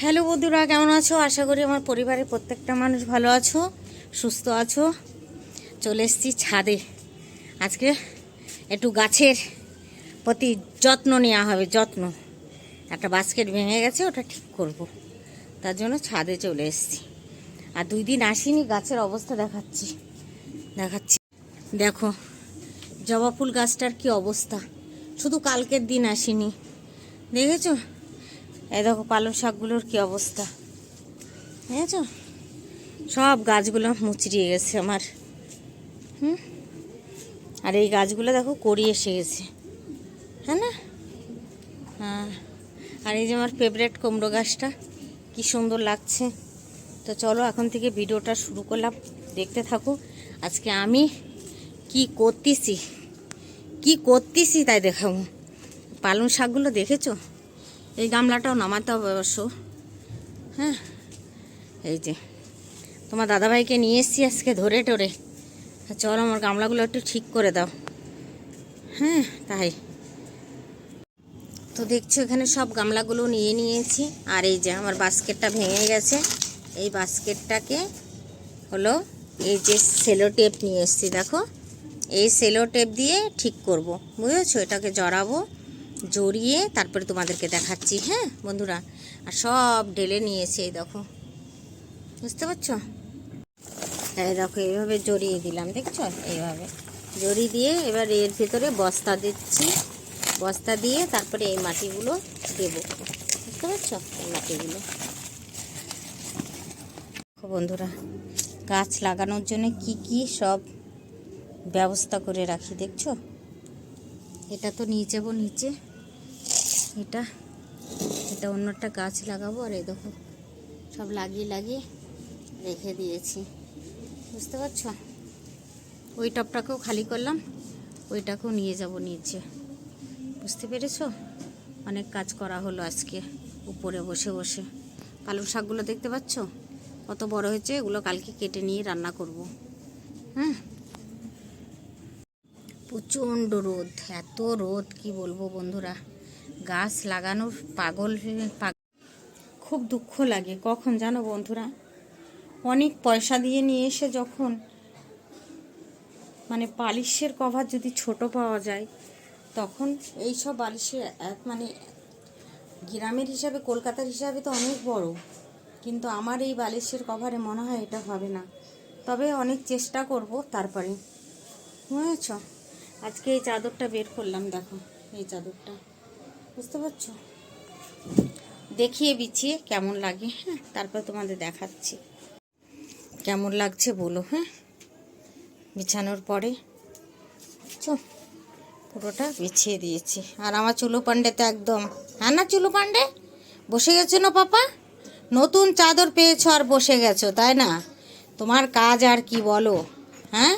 Hello বন্ধুরা, কেমন আছো? আশা করি আমার পরিবারের প্রত্যেকটা মানুষ ভালো আছো, সুস্থ আছো। চলে এসেছি ছাদে। আজকে একটু গাছের প্রতি যত্ন নেওয়া হবে। যত্ন, একটা বাস্কেট ভেঙে গেছে, ওটা ঠিক করব। তার জন্য ছাদে চলে এসেছি। আর 2 দিন আসিনি, গাছের অবস্থা দেখাচ্ছি। দেখো জবা ফুল গাছটার কি অবস্থা। শুধু কালকের দিন আসিনি, দেখেছো? এই দেখো পালং শাকগুলোর কি অবস্থা, বুঝেছো? সব গাছগুলো মুচড়িয়ে গেছে আমার। আর এই গাছগুলো দেখো কড়ি এসে গেছে, হ্যাঁ না? হ্যাঁ। আর এই যে আমার ফেভারিট কুমড়ো গাছটা, কি সুন্দর লাগছে। তো চলো এখন থেকে ভিডিওটা শুরু করলাম, দেখতে থাকো। আজকে আমি কি করতেছি তাই দেখাবো। পালং শাকগুলো দেখেছো? এই গামলাটাও নামাতে হবে অবশ্য। হ্যাঁ, এই যে তোমার দাদাভাইকে নিয়ে এসছি আজকে ধরে টরে। চলো আমার গামলাগুলো একটু ঠিক করে দাও। হ্যাঁ, তাই তো দেখছো এখানে সব গামলাগুলো নিয়ে নিয়েছি। আর এই যে আমার বাস্কেটটা ভেঙে গেছে, এই বাস্কেটটাকে হলো এই যে সেলো টেপ নিয়ে এসছি। দেখো এই সেলো টেপ দিয়ে ঠিক করব, বুঝেছো? এটাকে জড়াবো, জড়িয়ে তারপরে তোমাদেরকে দেখাচ্ছি। হ্যাঁ বন্ধুরা, আর সব ঢেলে নিয়েছি, এই দেখো, বুঝতে পারছো? এই দেখো এইভাবে জড়িয়ে দিলাম, দেখছো? এইভাবে জড়িয়ে দিয়ে এবার এর ভিতরে বস্তা দিচ্ছি। বস্তা দিয়ে তারপরে এই মাটিগুলো দেবো, বুঝতে পারছো? এই মাটিগুলো বন্ধুরা, গাছ লাগানোর জন্য কি সব ব্যবস্থা করে রাখি, দেখছো? এটা তো নিয়ে যাবো নিচে, এটা অন্য একটা গাছ লাগাবো। আর এই দেখো সব লাগিয়ে রেখে দিয়েছি, বুঝতে পারছো? ওই টবটাকেও খালি করলাম, ওইটাকেও নিয়ে যাব নিচে, বুঝতে পেরেছো? অনেক কাজ করা হলো আজকে উপরে বসে বসে। পালং শাকগুলো দেখতে পাচ্ছ কত বড় হয়েছে, এগুলো কালকে কেটে নিয়ে রান্না করব। হ্যাঁ, প্রচণ্ড রোদ, এত রোদ কি বলবো বন্ধুরা। গাছ লাগানোর পাগল খুব দুঃখ লাগে। কখন জানো বন্ধুরা, অনেক পয়সা দিয়ে নিয়ে এসে যখন মানে বালিশের কভার যদি ছোট পাওয়া যায়, তখন এই সব বালিশের মানে গ্রামের হিসাবে কলকাতার হিসাবে তো অনেক বড়, কিন্তু আমার এই বালিশের কভারে মনে হয় এটা হবে না। তবে অনেক চেষ্টা করব তারপরে, বুঝেছ? আজকে এই চাদরটা বের করলাম, দেখো এই চাদরটা, বুঝতে পারছো? দেখিয়ে বিছিয়ে কেমন লাগে, হ্যাঁ তারপর তোমাদের দেখাচ্ছি কেমন লাগছে বলো। হ্যাঁ, বিছানোর পরে পুরোটা বিছিয়ে দিয়েছি। আর আমার চুলো পান্ডে তো একদম, হ্যাঁ না চুলো পান্ডে, বসে গেছো না পাপা? নতুন চাদর পেয়েছো আর বসে গেছো, তাই না? তোমার কাজ আর কি বলো, হ্যাঁ?